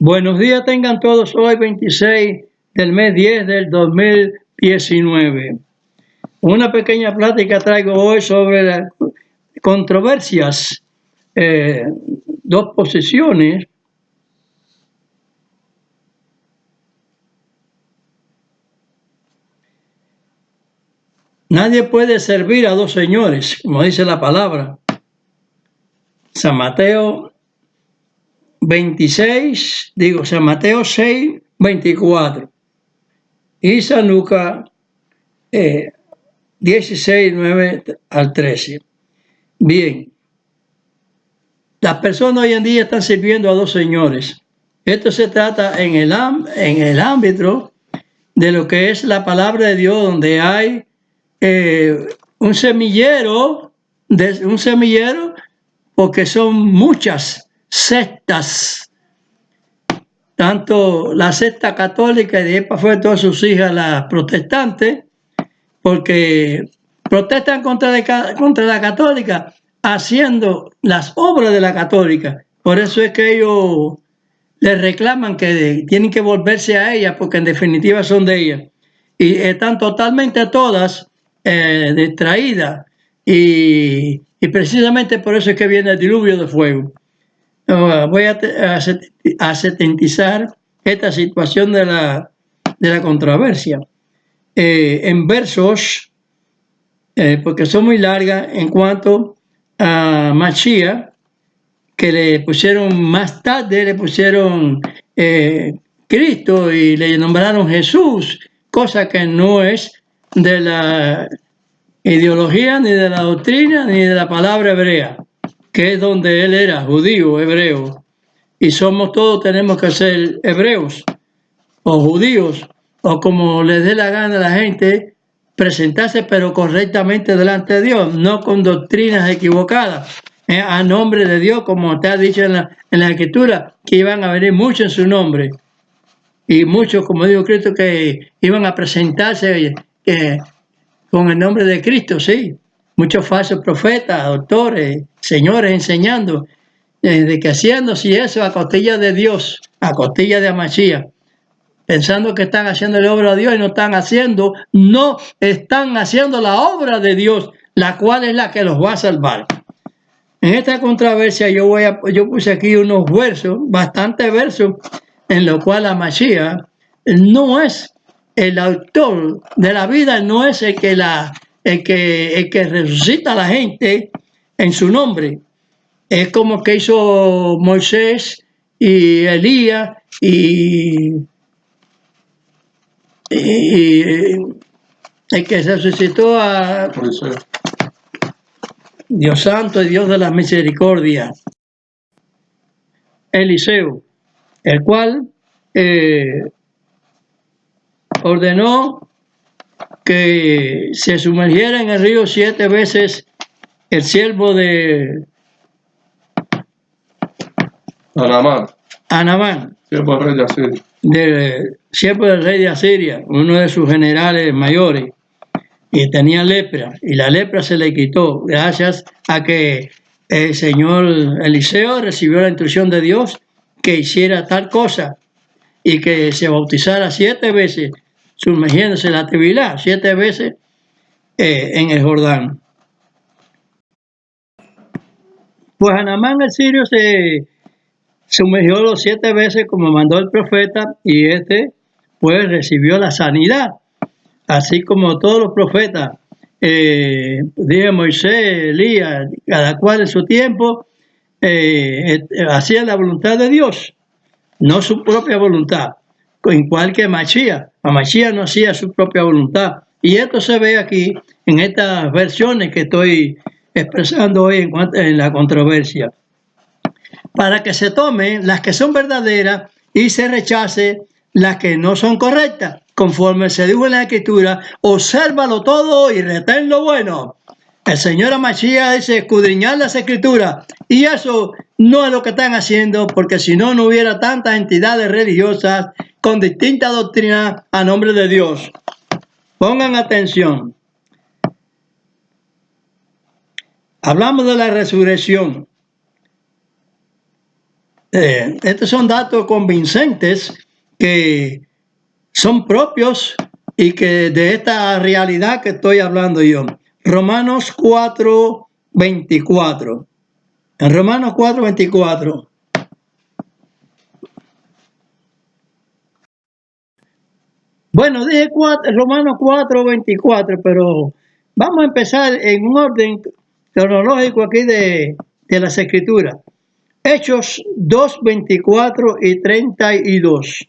Buenos días tengan todos hoy 26 del mes 10 del 2019. Una pequeña plática traigo hoy sobre las controversias, dos posiciones. Nadie puede servir a dos señores, como dice la palabra. San Mateo 6, 24. Y San Lucas 16, 9 al 13. Bien, las personas hoy en día están sirviendo a dos señores. Esto se trata en el ámbito de lo que es la palabra de Dios, donde hay un semillero, porque son muchas sectas, tanto la secta católica y de ahí para afuera todas sus hijas, las protestantes, porque protestan contra la católica, haciendo las obras de la católica. Por eso es que ellos les reclaman que tienen que volverse a ella, porque en definitiva son de ella. Y están totalmente todas distraídas. Y precisamente por eso es que viene el diluvio de fuego. Voy a sintetizar esta situación de la controversia en versos, porque son muy largas, en cuanto a Mashiach, que le pusieron más tarde, le pusieron Cristo y le nombraron Jesús, cosa que no es de la ideología, ni de la doctrina, ni de la palabra hebrea, que es donde él era, judío, hebreo. Y somos todos, tenemos que ser hebreos o judíos, o como les dé la gana a la gente, presentarse pero correctamente delante de Dios, no con doctrinas equivocadas, a nombre de Dios, como está dicho en la Escritura, que iban a venir muchos en su nombre, y muchos, como dijo Cristo, que iban a presentarse con el nombre de Cristo, sí, muchos falsos profetas, doctores, señores enseñando, de que haciéndose eso a costilla de Dios, a costilla de Amachía, pensando que están haciendo la obra de Dios y no están haciendo la obra de Dios, la cual es la que los va a salvar. En esta controversia yo puse aquí unos versos, bastantes versos, en los cuales Mashiach no es el autor de la vida, no es el que resucita a la gente en su nombre. Es como que hizo Moisés y Elías y el que resucitó a Dios Santo y Dios de la Misericordia, Eliseo, el cual ordenó que se sumergiera en el río 7 veces el siervo de Anamán, siervo del rey de Asiria, uno de sus generales mayores, y tenía lepra, y la lepra se le quitó gracias a que el señor Eliseo recibió la instrucción de Dios que hiciera tal cosa y que se bautizara 7 veces, sumergiéndose en la Tevilá 7 veces en el Jordán. Pues Anamán el sirio se sumergió los 7 veces como mandó el profeta, y pues recibió la sanidad, así como todos los profetas, dije Moisés, Elías, cada cual en su tiempo hacía la voluntad de Dios, no su propia voluntad, igual que Mashiach. Mashiach no hacía su propia voluntad, y esto se ve aquí en estas versiones que estoy expresando hoy en la controversia, para que se tomen las que son verdaderas y se rechace las que no son correctas, conforme se dijo en la Escritura: obsérvalo todo y retén lo bueno. El Señor Mashiach dice escudriñar las Escrituras, y eso no es lo que están haciendo, porque si no, no hubiera tantas entidades religiosas con distintas doctrinas a nombre de Dios. Pongan atención. Hablamos de la resurrección. Estos son datos convincentes que son propios y que de esta realidad que estoy hablando yo. Romanos 4:24. En Romanos 4:24. Bueno, dije Romanos 4:24, pero vamos a empezar en un orden cronológico aquí de las Escrituras. Hechos 2:24 y 32.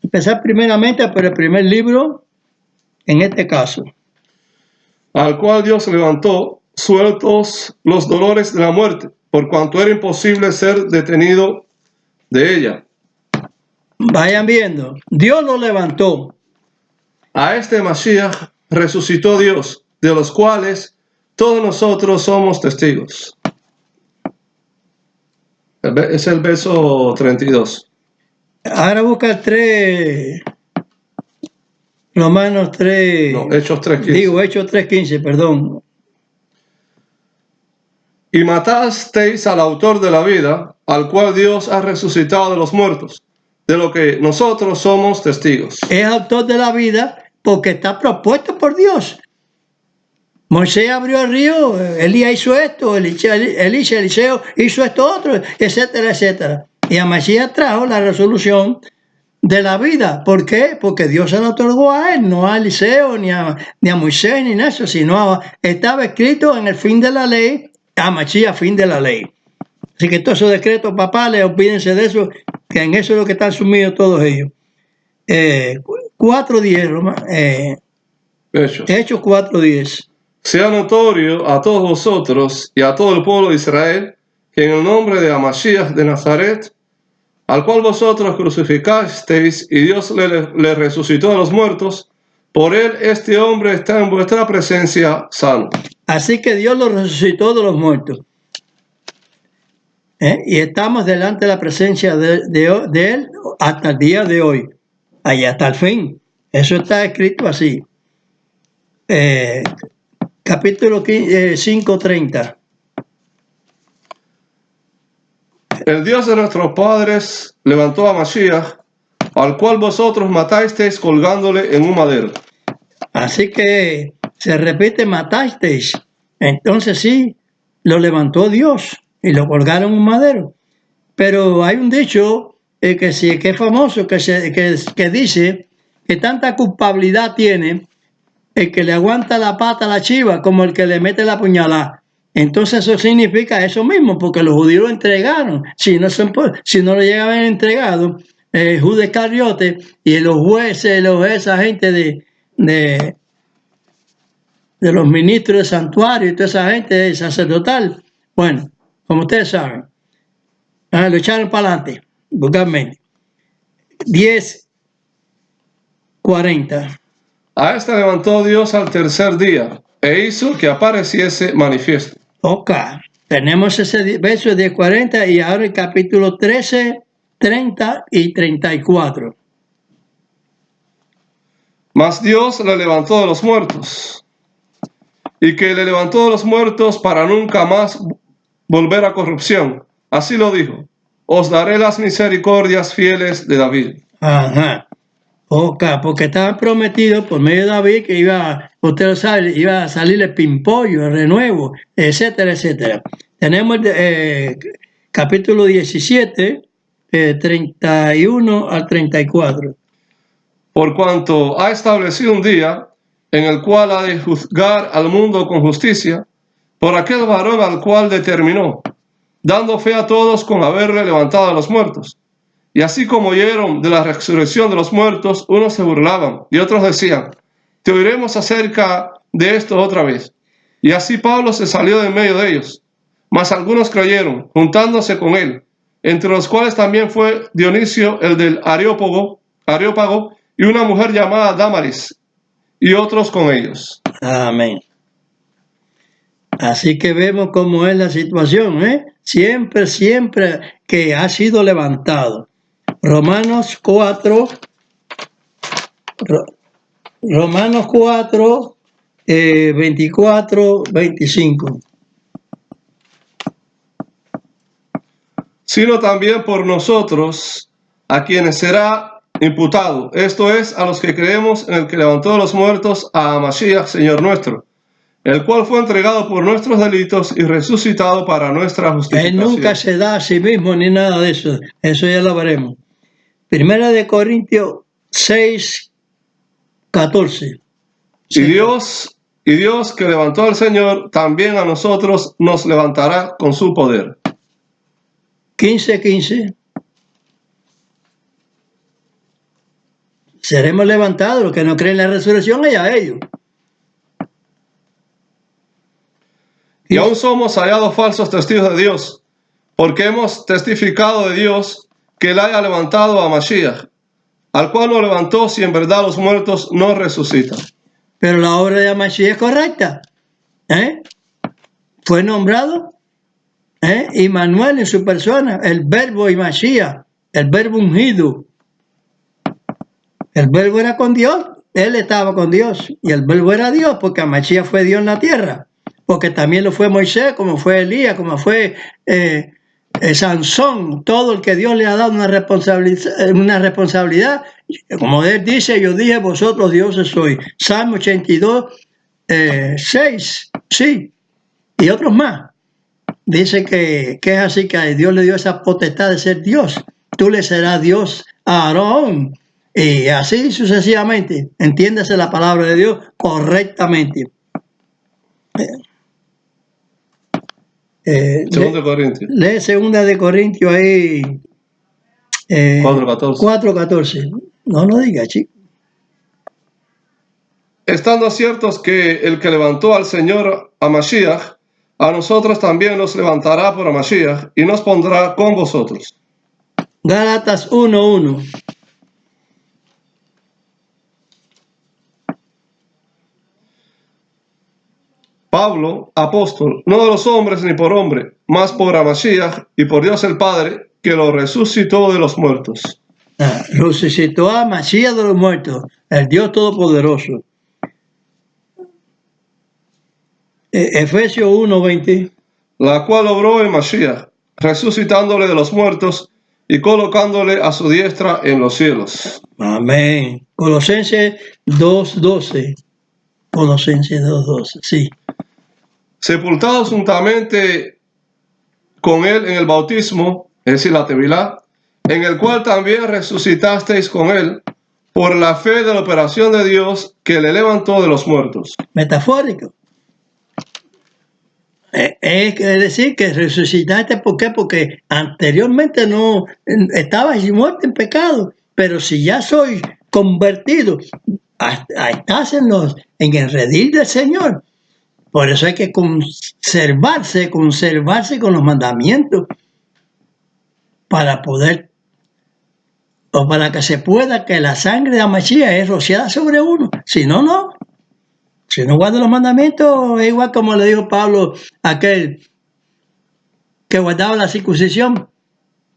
Empezar primeramente por el primer libro, en este caso. Al cual Dios levantó, sueltos los dolores de la muerte, por cuanto era imposible ser detenido de ella. Vayan viendo, Dios lo levantó. A este Mashiach resucitó Dios, de los cuales todos nosotros somos testigos. Es el verso 32. Ahora busca el 3, Romanos 3. No, Hechos 3:15. Digo, Hechos 3:15, perdón. Y matasteis al autor de la vida, al cual Dios ha resucitado de los muertos, de lo que nosotros somos testigos. Es autor de la vida porque está propuesto por Dios. Moisés abrió el río, Elías hizo esto, Eliseo hizo esto otro, etcétera, etcétera. Y a Masías trajo la resolución de la vida. ¿Por qué? Porque Dios se lo otorgó a él, no a Eliseo, ni a Moisés, ni a eso, sino estaba escrito en el fin de la ley, a Masías, fin de la ley. Así que todos esos decretos papales, olvídense de eso, que en eso es lo que están sumidos todos ellos. 4:10, Hechos 4:10. Sea notorio a todos vosotros y a todo el pueblo de Israel que en el nombre de Amashiach de Nazaret, al cual vosotros crucificasteis y Dios le resucitó de los muertos, por él este hombre está en vuestra presencia sano. Así que Dios lo resucitó de los muertos. Y estamos delante de la presencia de él hasta el día de hoy, ahí hasta el fin. Eso está escrito así. Capítulo 5:30. El Dios de nuestros padres levantó a Mashiach, al cual vosotros matasteis colgándole en un madero. Así que se repite, matasteis. Entonces sí, lo levantó Dios y lo colgaron en un madero. Pero hay un dicho que es famoso, que dice que tanta culpabilidad tiene el que le aguanta la pata a la chiva como el que le mete la puñalada. Entonces eso significa eso mismo, porque los judíos lo entregaron. Si no lo llegaban entregado, Judas Iscariote y los jueces, esa gente de los ministros del santuario y toda esa gente sacerdotal, bueno, como ustedes saben, lo echaron para adelante, vulgarmente. 10:40. A este levantó Dios al tercer día e hizo que apareciese manifiesto. Ok, tenemos ese verso de 10:40 y ahora el capítulo 13, 30 y 34. Mas Dios le levantó de los muertos, y que le levantó de los muertos para nunca más volver a corrupción. Así lo dijo: os daré las misericordias fieles de David. Ajá. Ok, porque estaba prometido por medio de David que usted lo sabe, iba a salir el pimpollo, el renuevo, etcétera, etcétera. Tenemos capítulo 17, 31 al 34. Por cuanto ha establecido un día en el cual ha de juzgar al mundo con justicia, por aquel varón al cual determinó, dando fe a todos con haberle levantado a los muertos. Y así como oyeron de la resurrección de los muertos, unos se burlaban y otros decían: te oiremos acerca de esto otra vez. Y así Pablo se salió de en medio de ellos. Mas algunos creyeron, juntándose con él, entre los cuales también fue Dionisio el del Areópago, y una mujer llamada Dámaris, y otros con ellos. Amén. Así que vemos cómo es la situación, siempre que ha sido levantado. Romanos 4, 24, 25. sino también por nosotros, a quienes será imputado, esto es, a los que creemos en el que levantó de los muertos a Mashiach, Señor nuestro, el cual fue entregado por nuestros delitos y resucitado para nuestra Él justificación. nunca se da a sí mismo ni nada de eso. Eso ya lo veremos. Primera de Corintios 6, 14. Y Dios que levantó al Señor, también a nosotros nos levantará con su poder. 15, 15. Seremos levantados, los que no creen en la resurrección, allá ellos. Y aún somos hallados falsos testigos de Dios, porque hemos testificado de Dios que Él haya levantado a Mashiach, al cual no levantó si en verdad los muertos no resucitan. Pero la obra de Mashiach es correcta. Fue nombrado Immanuel en su persona, el verbo y Mashiach, el verbo ungido. El verbo era con Dios, él estaba con Dios, y el verbo era Dios, porque Mashiach fue Dios en la tierra, porque también lo fue Moisés, como fue Elías, como fue Sansón, todo el que Dios le ha dado una responsabilidad. Como él dice, yo dije, vosotros dioses sois. Salmo 82, 6, sí, y otros más. Dice que es así, que Dios le dio esa potestad de ser Dios. Tú le serás Dios a Aarón. Y así sucesivamente. Entiéndase la palabra de Dios correctamente. Segunda de Corintios. Lee Segunda de Corintios ahí. 4:14. 4:14. No lo diga, chico. Estando ciertos que el que levantó al Señor a Mashiach, a nosotros también nos levantará por Mashiach y nos pondrá con vosotros. Gálatas 1:1. Pablo, apóstol, no de los hombres ni por hombre, mas por Mashiach y por Dios el Padre, que lo resucitó de los muertos. Resucitó a Mashiach de los muertos, el Dios Todopoderoso. Efesios 1:20. La cual obró en Mashiach, resucitándole de los muertos y colocándole a su diestra en los cielos. Amén. Colosenses 2:12. Colosenses 2:12, sí. Sepultados juntamente con él en el bautismo, es decir, la Tevilá, en el cual también resucitasteis con él por la fe de la operación de Dios que le levantó de los muertos. Metafórico. Es decir, que resucitaste, ¿por qué? Porque anteriormente no estabas muerto en pecado, pero si ya sois convertido, estás en el redil del Señor. Por eso hay que conservarse con los mandamientos para poder, o para que se pueda, que la sangre de Mashiach es rociada sobre uno. Si no, no. Si no guarda los mandamientos, es igual como le dijo Pablo a aquel que guardaba la circuncisión,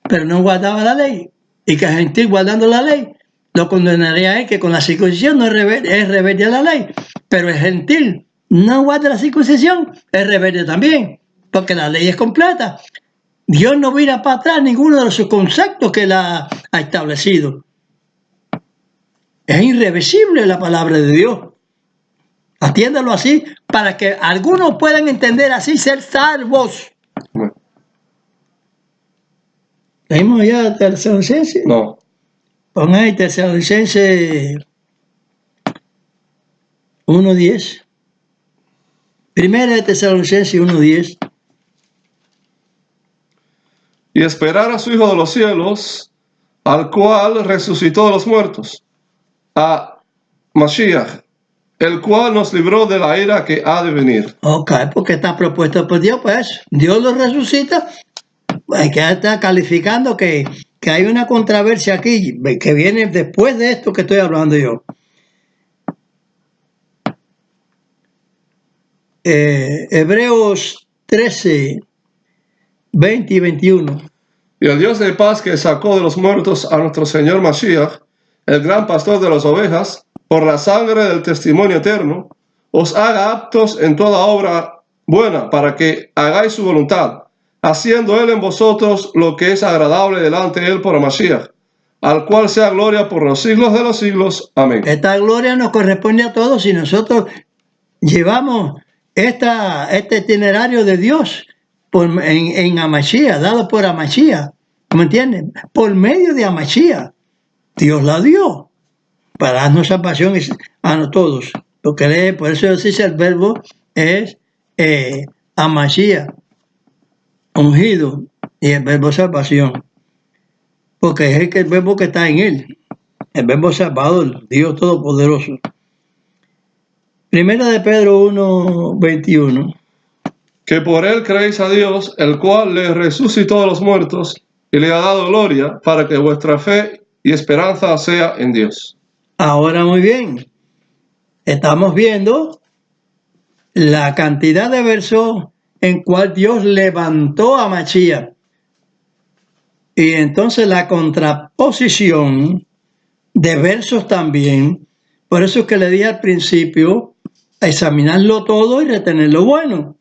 pero no guardaba la ley. Y que el gentil guardando la ley, lo condenaría a él, que con la circuncisión no es rebelde a la ley. Pero el gentil no guarda la circuncisión, es rebelde también, porque la ley es completa. Dios no mira para atrás ninguno de sus conceptos que él ha establecido. Es irreversible la palabra de Dios. Atiéndalo así para que algunos puedan entender así, ser salvos. Bueno. ¿Leímos ya Tesalonicenses? No. Pon ahí Tesalonicenses 1:10. Primera de Tesalonicenses 1:10. Y esperar a su Hijo de los cielos, al cual resucitó de los muertos, a Mashiach, el cual nos libró de la ira que ha de venir. Ok, porque está propuesto por Dios, pues Dios lo resucita. Hay que estar calificando que hay una controversia aquí que viene después de esto que estoy hablando yo. Hebreos 13, 20 y 21. Y el Dios de paz que sacó de los muertos a nuestro Señor Mashiach, el gran pastor de las ovejas, por la sangre del testimonio eterno, os haga aptos en toda obra buena para que hagáis su voluntad, haciendo él en vosotros lo que es agradable delante de él por Mashiach, al cual sea gloria por los siglos de los siglos. Amén. Esta gloria nos corresponde a todos si nosotros llevamos este itinerario de Dios en Amashiach, dado por Amashiach. ¿Me entienden? Por medio de Amashiach. Dios la dio para darnos salvación a todos. Porque por eso dice el verbo es Amashiach, ungido, y el verbo salvación. Porque es el verbo que está en él. El verbo salvador, Dios Todopoderoso. Primera de Pedro 1:21. Que por él creéis a Dios, el cual le resucitó de los muertos y le ha dado gloria, para que vuestra fe y esperanza sea en Dios. Ahora muy bien, estamos viendo la cantidad de versos en cual Dios levantó a Mashiach. Y entonces la contraposición de versos también. Por eso es que le dije al principio, examinarlo todo y retener lo bueno.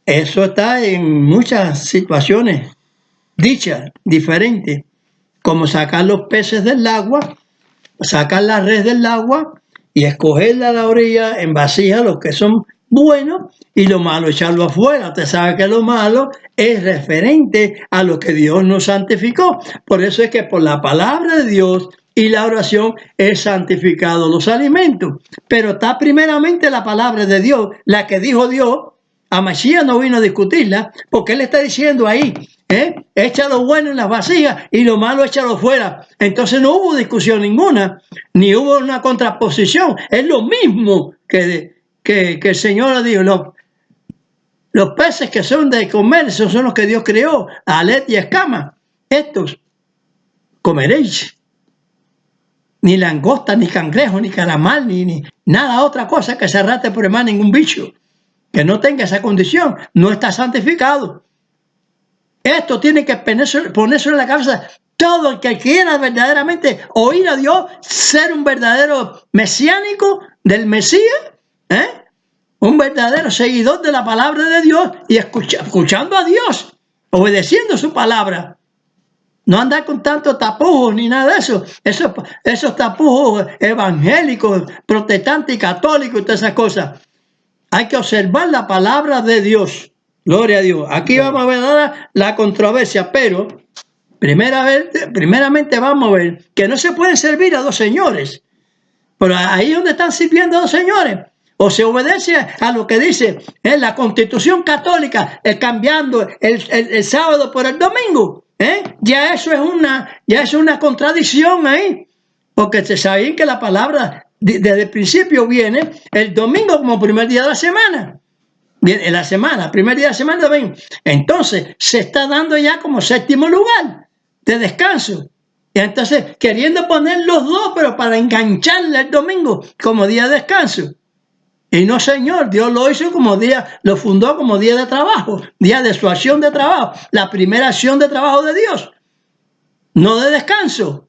Eso está en muchas situaciones dichas, diferentes, como sacar los peces del agua, sacar la red del agua y escogerla a la orilla en vasijas, los que son buenos, y lo malo echarlo afuera. Usted sabe que lo malo es referente a lo que Dios nos santificó. Por eso es que por la palabra de Dios y la oración es santificado los alimentos. Pero está primeramente la palabra de Dios, la que dijo Dios. A Mashiach no vino a discutirla, porque él está diciendo ahí, echa lo bueno en las vasijas y lo malo échalo fuera. Entonces no hubo discusión ninguna, ni hubo una contraposición. Es lo mismo que el Señor dijo. Los peces que son de comer, esos son los que Dios creó, alet y escama. Estos comeréis. Ni langosta, ni cangrejo, ni calamar, ni nada otra cosa que se arrastre por el mar, ningún bicho que no tenga esa condición, no está santificado. Esto tiene que ponerse en la cabeza todo el que quiera verdaderamente oír a Dios, ser un verdadero mesiánico del Mesías, un verdadero seguidor de la palabra de Dios y escuchando a Dios, obedeciendo su palabra. No andar con tantos tapujos ni nada de eso. Esos tapujos evangélicos, protestantes y católicos y todas esas cosas. Hay que observar la palabra de Dios. Gloria a Dios. Aquí vamos a ver ahora la controversia, pero primeramente vamos a ver que no se puede servir a dos señores. Pero ahí es donde están sirviendo a dos señores. O se obedece a lo que dice la Constitución Católica, cambiando el sábado por el domingo. Ya eso es una contradicción ahí. Porque se sabe que la palabra desde el principio viene el domingo como primer día de la semana. Viene en la semana, primer día de la semana domingo. Entonces se está dando ya como séptimo lugar de descanso. Y entonces queriendo poner los dos, pero para engancharle el domingo como día de descanso. Y no, señor, Dios lo hizo como día, lo fundó como día de trabajo, día de su acción de trabajo, la primera acción de trabajo de Dios, no de descanso.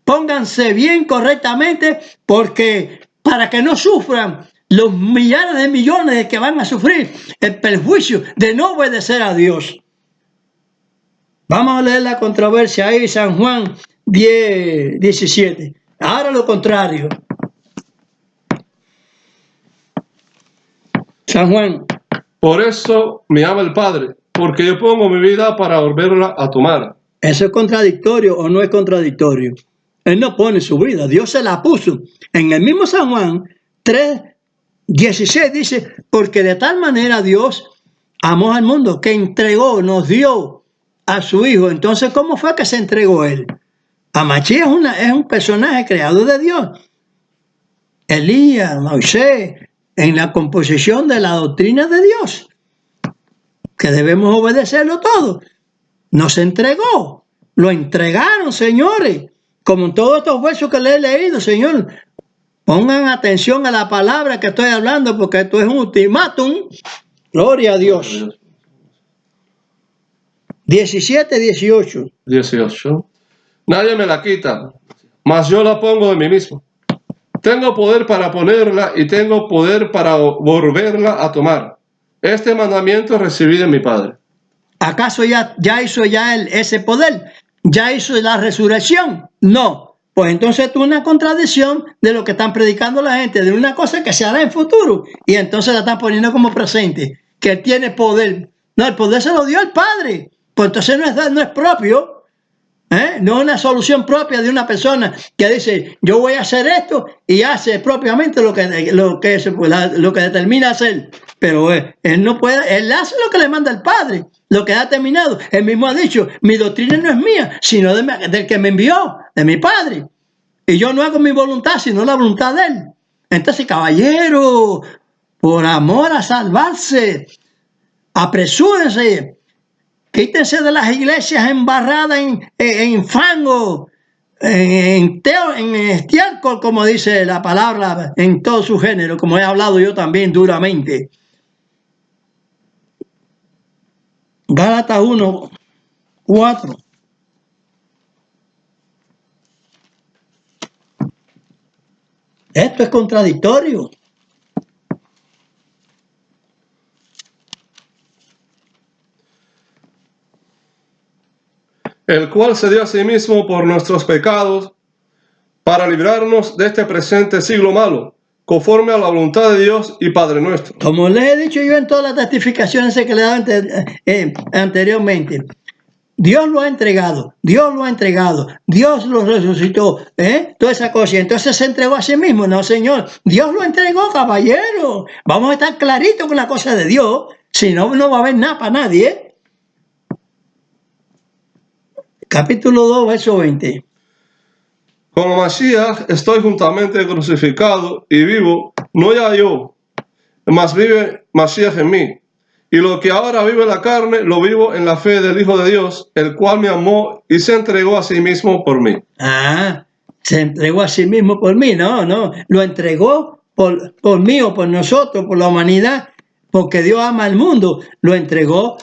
Pónganse bien correctamente, porque para que no sufran los millares de millones de que van a sufrir el perjuicio de no obedecer a Dios. Vamos a leer la controversia ahí, San Juan 10:17. Ahora lo contrario. San Juan. Por eso me ama el Padre, porque yo pongo mi vida para volverla a tomar. ¿Eso es contradictorio o no es contradictorio? Él no pone su vida, Dios se la puso. En el mismo San Juan 3:16 dice, porque de tal manera Dios amó al mundo que entregó, nos dio a su Hijo. Entonces, ¿cómo fue que se entregó él? Mashiach es un personaje creado de Dios. Elías, Moisés, en la composición de la doctrina de Dios, que debemos obedecerlo todo. Nos entregó, lo entregaron, señores. Como en todos estos versos que le he leído, Señor, pongan atención a la palabra que estoy hablando, porque esto es un ultimátum. Gloria a Dios. 17:18. Nadie me la quita, mas yo la pongo de mí mismo. Tengo poder para ponerla y tengo poder para volverla a tomar. Este mandamiento recibí de mi Padre. ¿Acaso ya hizo ese poder? ¿Ya hizo la resurrección? No. Pues entonces tú una contradicción de lo que están predicando la gente, de una cosa que se hará en futuro, y entonces la están poniendo como presente, que él tiene poder. No, el poder se lo dio el Padre, pues entonces no es propio. No es una solución propia de una persona que dice, yo voy a hacer esto y hace propiamente lo que determina hacer. Pero él no puede, él hace lo que le manda el Padre, lo que ha determinado. Él mismo ha dicho, mi doctrina no es mía, sino del que me envió, de mi Padre. Y yo no hago mi voluntad, sino la voluntad de él. Entonces, caballero, por amor a salvarse, apresúrense. Quítense de las iglesias embarradas en fango, en estiércol, como dice la palabra, en todo su género, como he hablado yo también duramente. Gálatas 1:4. Esto es contradictorio. El cual se dio a sí mismo por nuestros pecados, para librarnos de este presente siglo malo, conforme a la voluntad de Dios y Padre nuestro. Como les he dicho yo en todas las testificaciones que le he dado anteriormente, Dios lo ha entregado, Dios lo resucitó, toda esa cosa. Y entonces se entregó a sí mismo. No, Señor, Dios lo entregó, caballero. Vamos a estar claritos con la cosa de Dios, si no, no va a haber nada para nadie. Capítulo 2, verso 20. Como Mashiach estoy juntamente crucificado y vivo, no ya yo, mas vive Mashiach en mí. Y lo que ahora vive la carne, lo vivo en la fe del Hijo de Dios, el cual me amó y se entregó a sí mismo por mí. Se entregó a sí mismo por mí. No, lo entregó por mí o por nosotros, por la humanidad, porque Dios ama al mundo, lo entregó.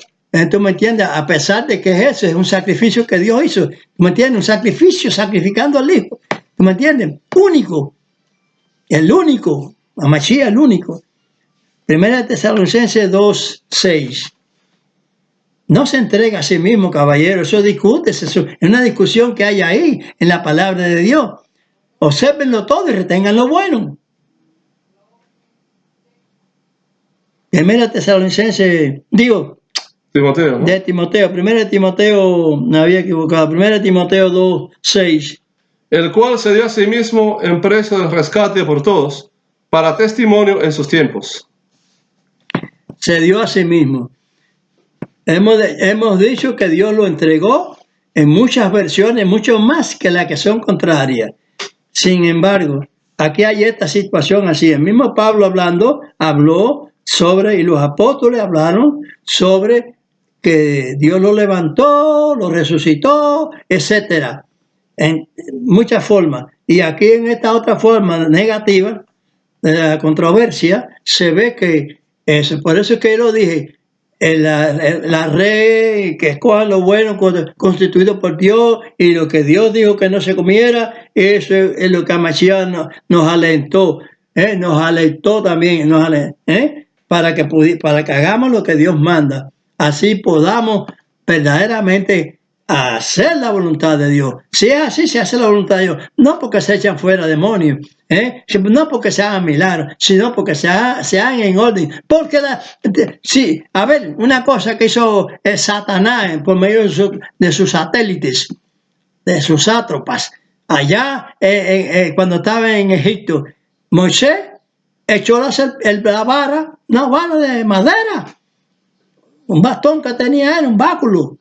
¿Tú me entiendes? A pesar de que eso es un sacrificio que Dios hizo. ¿Tú me entiendes? Un sacrificio sacrificando al Hijo. ¿Tú me entiendes? Único. El único. A Mashiach, el único. Primera Tesalonicenses 2:6. No se entrega a sí mismo, caballero. Eso discute. Es una discusión que hay ahí en la palabra de Dios. Obsérvenlo todo y retengan lo bueno. Primera Tesalonicenses, Timoteo, ¿no? De Timoteo, primera de Timoteo, me había equivocado, primera de Timoteo 2:6. El cual se dio a sí mismo en precio del rescate por todos, para testimonio en sus tiempos. Se dio a sí mismo. Hemos dicho que Dios lo entregó en muchas versiones, mucho más que las que son contrarias. Sin embargo, aquí hay esta situación así. El mismo Pablo habló sobre, y los apóstoles hablaron sobre que Dios lo levantó, lo resucitó, etcétera, en muchas formas. Y aquí en esta otra forma negativa de la controversia se ve que eso, por eso es que yo lo dije, la red que escojan lo bueno constituido por Dios y lo que Dios dijo que no se comiera, eso es lo que a Mashiach nos alentó, nos alentó también, para que hagamos lo que Dios manda, así podamos verdaderamente hacer la voluntad de Dios. Si es así, se hace la voluntad de Dios, no porque se echan fuera demonios, no porque se hagan milagros, sino porque se hagan en orden. Porque sí, a ver, una cosa que hizo Satanás por medio de sus satélites, de sus sátrapas, allá cuando estaba en Egipto, Moisés echó la vara, una vara de madera, un bastón que tenía era un báculo,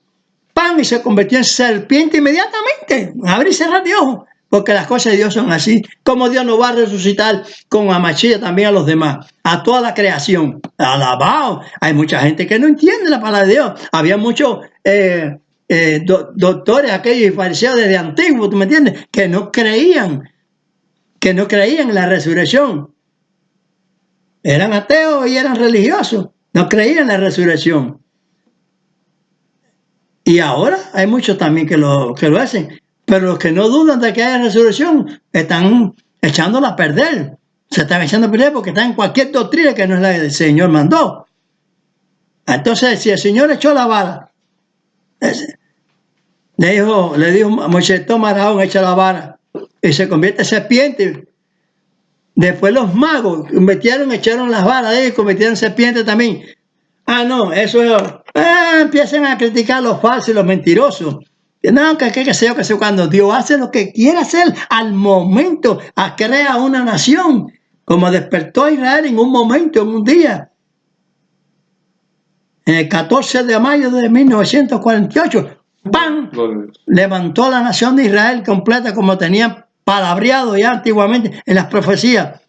pan, y se convirtió en serpiente inmediatamente, abrir y cerrar de ojos, porque las cosas de Dios son así. Como Dios nos va a resucitar con Mashiach también a los demás, a toda la creación. Alabado. Hay mucha gente que no entiende la palabra de Dios. Había muchos doctores, aquellos fariseos desde antiguo, ¿tú me entiendes? Que no creían en la resurrección. Eran ateos y eran religiosos. No creían en la resurrección. Y ahora hay muchos también que lo hacen. Pero los que no dudan de que haya resurrección están echándola a perder. Se están echando a perder porque están en cualquier doctrina que no es la que el Señor mandó. Entonces, si el Señor echó la vara Le dijo Moisés, toma Aarón, echa la vara, y se convierte en serpiente. Después los magos echaron las varas y convirtieron en serpiente también. Ah, no, eso es... empiezan a criticar los falsos y los mentirosos. No, que sé yo, que sé cuando Dios hace lo que quiere hacer al momento, crea una nación, como despertó a Israel en un momento, en un día. En el 14 de mayo de 1948, ¡pam!, levantó la nación de Israel completa, como tenían palabreado ya antiguamente en las profecías.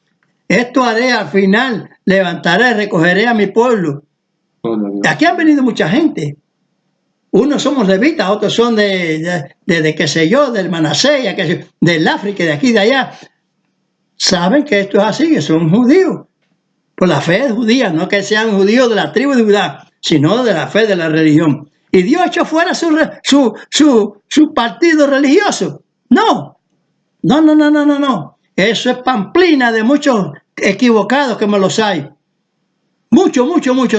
Esto haré al final, levantaré, recogeré a mi pueblo. Aquí han venido mucha gente. Unos somos levitas, otros son de qué sé yo, del Manasés, del África, de aquí y de allá. Saben que esto es así, que son judíos. Por la fe judía, no que sean judíos de la tribu de Judá, sino de la fe de la religión. Y Dios echó fuera su partido religioso. No. Eso es pamplina de muchos equivocados que me los hay. Mucho.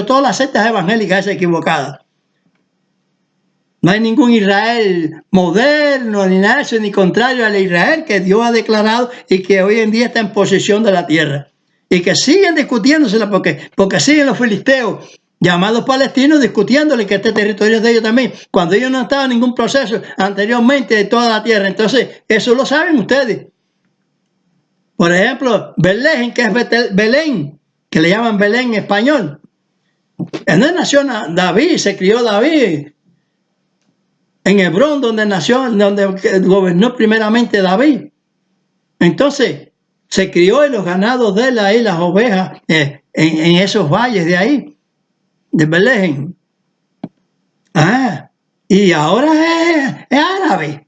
Todas las sectas evangélicas es equivocadas. No hay ningún Israel moderno, ni nada de eso, ni contrario al Israel que Dios ha declarado y que hoy en día está en posesión de la tierra. Y que siguen discutiéndosela porque siguen los filisteos, llamados palestinos, discutiéndole que este territorio es de ellos también, cuando ellos no estaban en ningún proceso anteriormente de toda la tierra. Entonces, eso lo saben ustedes. Por ejemplo, Belén, que es Belén, que le llaman Belén en español. En donde nació David, se crió David. En Hebrón, donde gobernó primeramente David. Entonces, se crió en los ganados de él ahí, las ovejas, en esos valles de ahí, de Belén. Y ahora es árabe.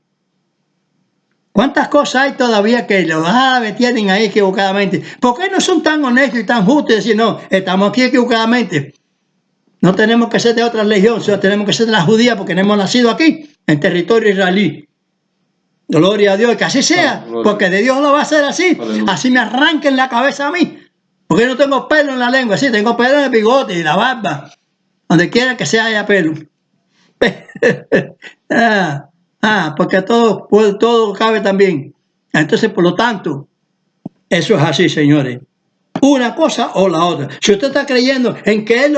¿Cuántas cosas hay todavía que los árabes tienen ahí equivocadamente? ¿Por qué no son tan honestos y tan justos y decir, no, estamos aquí equivocadamente? No tenemos que ser de otra religión, sino tenemos que ser de la judía porque hemos nacido aquí, en territorio israelí. Gloria a Dios, que así sea, porque de Dios lo va a hacer así. Así me arranquen la cabeza a mí. Porque no tengo pelo en la lengua, sí, tengo pelo en el bigote y la barba. Donde quiera que sea haya pelo. Porque todo cabe también. Entonces, por lo tanto, eso es así, señores. Una cosa o la otra. Si usted está creyendo en que Él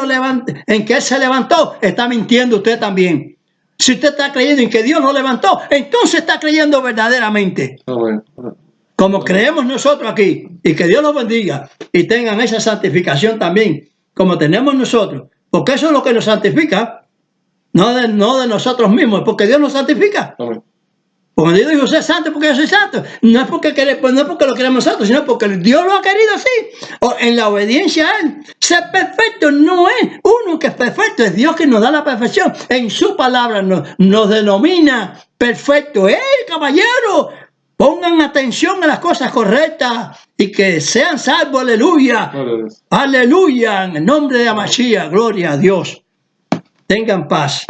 se levantó, está mintiendo usted también. Si usted está creyendo en que Dios lo levantó, entonces está creyendo verdaderamente. Como creemos nosotros aquí. Y que Dios los bendiga. Y tengan esa santificación también, como tenemos nosotros. Porque eso es lo que nos santifica. No de nosotros mismos, porque Dios nos santifica. Cuando Dios dijo, sé santo porque yo soy santo, no es porque lo queremos nosotros, sino porque Dios lo ha querido así. En la obediencia a Él. Ser perfecto no es uno que es perfecto, es Dios que nos da la perfección. En su palabra nos denomina perfecto. Caballero! Pongan atención a las cosas correctas y que sean salvos, aleluya. Aleluya, en el nombre de Mashiach, gloria a Dios. Tengan paz.